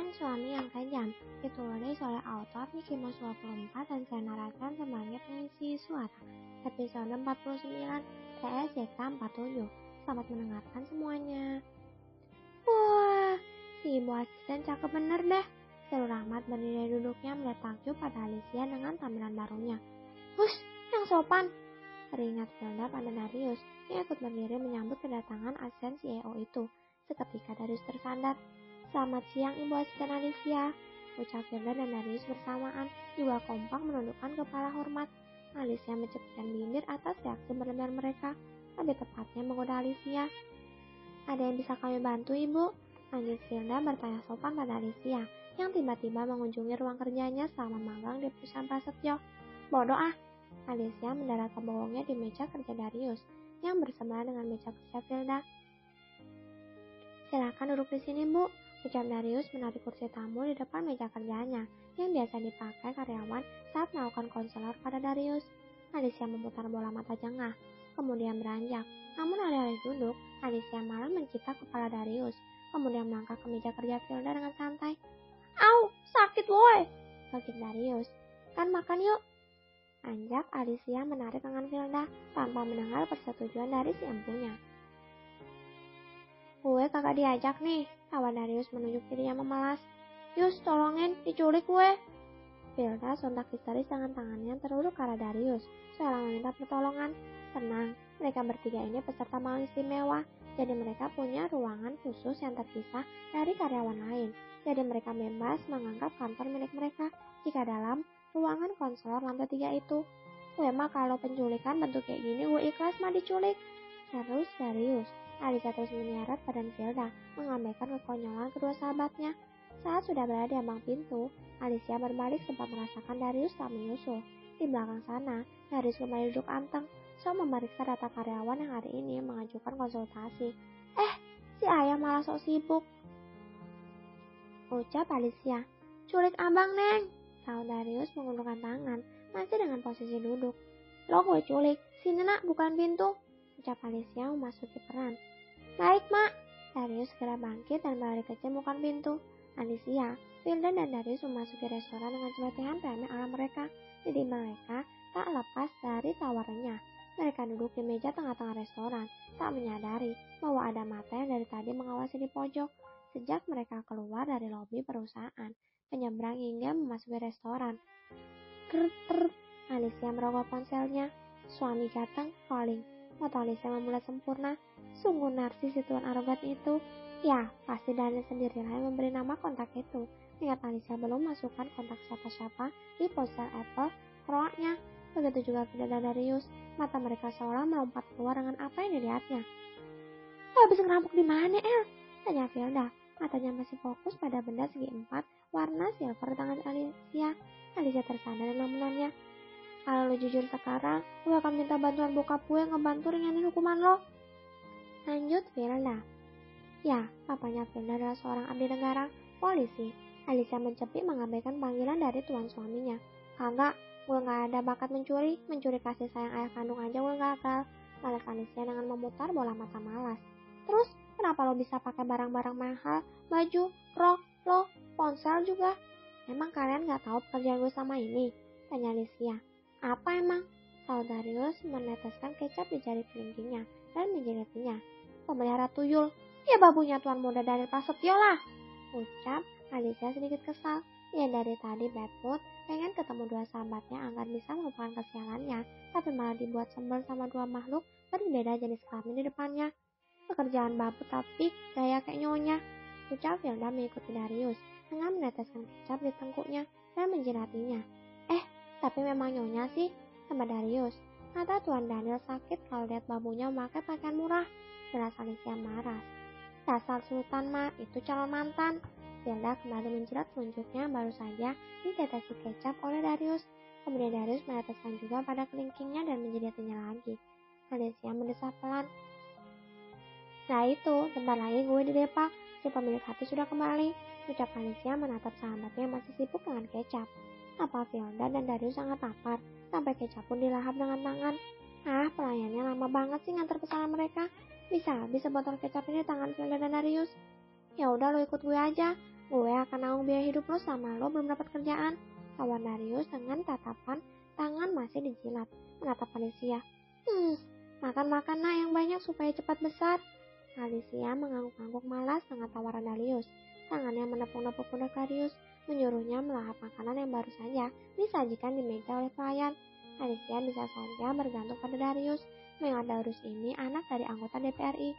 Sang suami yang kejam ditulis oleh autor Miki Mouse 24 dan saya narasikan sebagai pengisi suara. Episode 49 TSJK 47. Selamat mendengarkan semuanya. Wah, si ibu asisten cakep bener deh. Seluruh Rahmat berdiri duduknya melihat takjub pada Alicia dengan tampilan barunya. Hush, yang sopan. Teringat Hilda pada Darius yang ikut berdiri menyambut kedatangan asisten CEO itu. Seketika Darius tersadar. Selamat siang Ibu Asisten Alicia, ucap Hilda dan Darius bersamaan, juga kompak menundukkan kepala hormat. Alicia mencepitkan bibir atas reaksi berlebihan mereka, lebih tepatnya menggoda Alicia. Ada yang bisa kami bantu Ibu? Lanjut Hilda bertanya sopan pada Alicia, yang tiba-tiba mengunjungi ruang kerjanya selama magang di perusahaan Prasetyo. Bodoh ah! Alicia mendaratkan bawangnya di meja kerja Darius, yang bersebelah dengan meja kerja Hilda. Silakan duduk di sini Bu, ucap Darius menarik kursi tamu di depan meja kerjanya, yang biasa dipakai karyawan saat melakukan konselor pada Darius. Alicia memutar bola mata jengah, kemudian beranjak. Namun alih-alih duduk, Alicia malah mencipta kepala Darius, kemudian melangkah ke meja kerja Hilda dengan santai. Au, sakit woi, kaget Darius. Kan makan yuk. Anjak Alicia menarik lengan Hilda tanpa mendengar persetujuan dari si empunya. Gue kagak diajak nih, tawa Darius menunjuk dirinya memelas. Yus, tolongin, diculik gue. Hilda sontak histeris dengan tangannya teruruk ke arah Darius, seolah meminta pertolongan. Tenang, mereka bertiga ini peserta malam istimewa, jadi mereka punya ruangan khusus yang terpisah dari karyawan lain. Jadi mereka bebas menganggap kantor milik mereka jika dalam ruangan konselor lantai 3 itu. Gue mah kalau penculikan bentuk kayak gini gue ikhlas mah diculik. Terus Darius. Alicia terus menyeret badan Hilda, mengabaikan kekonyolan kedua sahabatnya. Saat sudah berada di ambang pintu, Alicia berbalik sempat merasakan Darius tak menyusul. Di belakang sana, Darius kembali duduk anteng, memeriksa data karyawan yang hari ini mengajukan konsultasi. Si ayah malah sok sibuk, ucap Alicia. Culik abang Neng, tahu Darius mengulurkan tangan, masih dengan posisi duduk. Lo gue culik, sini nak bukan pintu, ucap Alicia memasuki peran. Baik mak, Darius segera bangkit dan berlari kecil bukan pintu. Alicia, Hilda dan Darius memasuki restoran dengan celotehan remeh ala mereka. Jadi mereka tak lepas dari tawarannya. Mereka duduk di meja tengah-tengah restoran, tak menyadari bahwa ada mata yang dari tadi mengawasi di pojok. Sejak mereka keluar dari lobi perusahaan, menyeberang hingga memasuki restoran. Krrrt, Alicia merogoh ponselnya. Suami ganteng calling. Mata Alicia memulai sempurna. Sungguh narsis si tuan arogan itu. Ya, pasti Daniel sendirilah yang memberi nama kontak itu. Ingat Alicia belum masukkan kontak siapa-siapa di ponsel Apple Pro-nya. Begitu juga Hilda dan Darius. Mata mereka seolah melompat keluar dengan apa yang dilihatnya. Habis ngerampok di mana, El? Tanya Hilda. Matanya masih fokus pada benda segi 4 warna silver di tangan Alicia. Alicia tersadar dan menanya, kalau lo jujur sekarang, gue akan minta bantuan bokap gue ngebantu ringanin hukuman lo. Lanjut Hilda. Ya, papanya Hilda adalah seorang abdi negara, polisi. Alicia mencepit mengabaikan panggilan dari tuan suaminya. Kagak, gue gak ada bakat mencuri kasih sayang ayah kandung aja gue gagal. Balas Alicia dengan memutar bola mata malas. Terus, kenapa lo bisa pakai barang-barang mahal, baju, rok, lo, ponsel juga? Emang kalian gak tahu pekerjaan gue sama ini? Tanya Alicia. Apa emang? Darius meneteskan kecap di jari kelingkingnya dan menjilatinya. Pemelihara tuyul. Ya babunya tuan muda dari Prasetyo lah, ucap Alicia sedikit kesal. Dia dari tadi bad mood, pengen ketemu dua sahabatnya agar bisa melupakan kesialannya, tapi malah dibuat sebel sama dua makhluk berbeda jenis kelamin di depannya. Pekerjaan babu tapi gaya kayak nyonya, ucap Hilda mengikuti Darius dengan meneteskan kecap di tengkuknya dan menjilatinya. Tapi memang nyonya sih, sama Darius. Kata Tuan Daniel sakit kalau lihat babunya memakai pakaian murah. Jelas Alicia marah. Dasar sultan mah, itu calon mantan. Hilda kembali menjerat telunjuknya baru saja ditetesi kecap oleh Darius. Kemudian Darius meneteskan juga pada kelingkingnya dan menjilatinya lagi. Alicia mendesah pelan. Nah itu, bentar lagi gue didepak. Si pemilik hati sudah kembali, ucap Alicia menatap sahabatnya yang masih sibuk dengan kecap. Apa Hilda dan Darius sangat lapar, sampai kecap pun dilahap dengan tangan. Pelayannya lama banget sih ngantar pesanan mereka. Bisa botol kecap ini di tangan Hilda dan Darius. Ya udah lo ikut gue aja, Gue akan nanggung biaya hidup lo selama lo belum dapat kerjaan, tawar Darius dengan tatapan tangan masih dijilat, menatap Alicia. Makan-makan nak yang banyak supaya cepat besar. Alicia mengangguk-angguk malas dengan tawaran Darius. Tangannya menepuk-nepuk pundak Darius, menyuruhnya melahap makanan yang baru saja disajikan di meja oleh pelayan. Alicia bisa saja bergantung pada Darius, mengingat Darius ini anak dari anggota DPRI.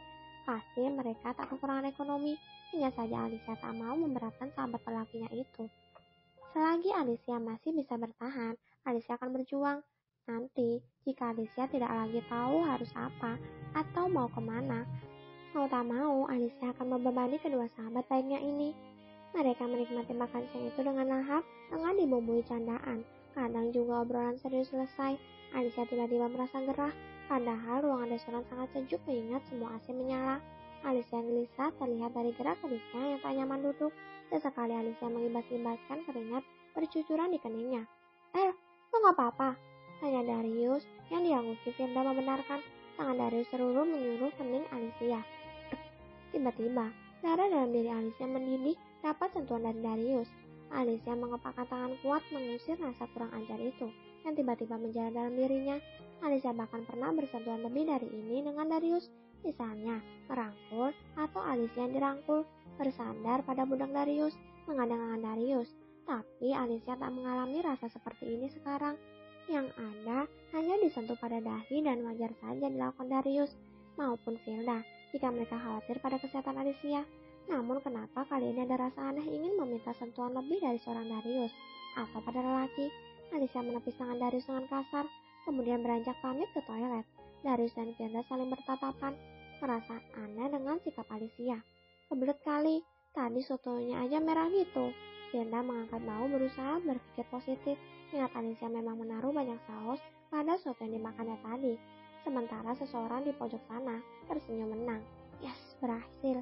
Pasti mereka tak kekurangan ekonomi, hanya saja Alicia tak mau memberatkan sahabat lelakinya itu. Selagi Alicia masih bisa bertahan, Alicia akan berjuang. Nanti, jika Alicia tidak lagi tahu harus apa atau mau kemana, mau tak mau, Alicia akan membebani kedua sahabat baiknya ini. Mereka menikmati makan siang itu dengan lahap, dengan dibumbui candaan. Kadang juga obrolan serius selesai, Alicia tiba-tiba merasa gerah, padahal ruangan restoran sangat sejuk mengingat semua AC menyala. Alicia gelisah terlihat dari gerak-geriknya yang tak nyaman duduk. Sesekali Alicia mengibas-ibaskan keringat bercucuran di keningnya. Lo gak apa-apa? Tanya Darius yang diangguki Firda membenarkan. Tangan Darius seruru menyuruh kening Alicia. Tiba-tiba, darah dalam diri Alicia mendidih dapat sentuhan dari Darius. Alicia mengepakkan tangan kuat mengusir rasa kurang ajar itu yang tiba-tiba menjalar dalam dirinya. Alicia bahkan pernah bersentuhan lebih dari ini dengan Darius, misalnya merangkul atau Alicia yang dirangkul, bersandar pada budak Darius, mengadang-adang Darius. Tapi Alicia tak mengalami rasa seperti ini sekarang. Yang ada hanya disentuh pada dahi dan wajar saja dilakukan Darius maupun Firda jika mereka khawatir pada kesehatan Alicia. Namun kenapa kali ini ada rasa aneh ingin meminta sentuhan lebih dari seorang Darius atau pada lelaki? Alicia menepis tangan Darius dengan kasar, kemudian beranjak pamit ke toilet. Darius dan Firda saling bertatapan, merasa aneh dengan sikap Alicia. Kebelet kali, tadi sotonya aja merah gitu. Firda mengangkat bahu berusaha berpikir positif, ingat Alicia memang menaruh banyak saus pada soto yang dimakannya tadi. Sementara seseorang di pojok sana tersenyum menang. Yes, berhasil.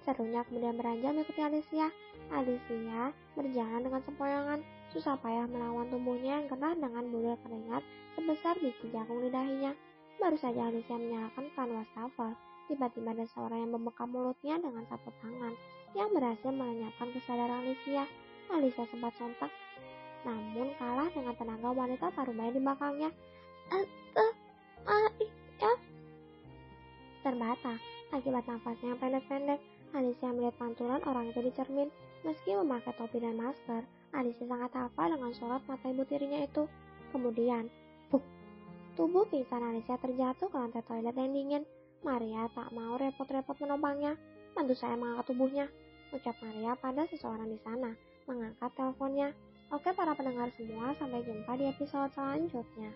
Serunya kemudian beranjak mengikuti Alicia. Alicia berjalan dengan sempoyongan, susah payah melawan tubuhnya yang gerah dengan bulir keringat sebesar biji jagung di dahinya. Baru saja Alicia menyalakan keran wastafel, tiba-tiba ada seorang yang membekap mulutnya dengan sapu tangan yang berhasil melenyapkan kesadaran Alicia. Alicia sempat sontak, namun kalah dengan tenaga wanita parubaya di belakangnya. Ya, terbata akibat nafasnya yang pendek-pendek. Alicia melihat pantulan orang itu di cermin. Meski memakai topi dan masker, Alicia sangat hafal dengan sorot mata ibu tirinya itu. Kemudian, buk, tubuh pingsan Alicia terjatuh ke lantai toilet yang dingin. Maria tak mau repot-repot menopangnya. Bantu saya mengangkat tubuhnya, ucap Maria pada seseorang di sana, mengangkat teleponnya. Oke para pendengar semua, sampai jumpa di episode selanjutnya.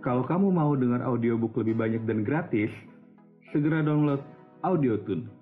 Kalau kamu mau dengar audiobook lebih banyak dan gratis, segera download AudioTune.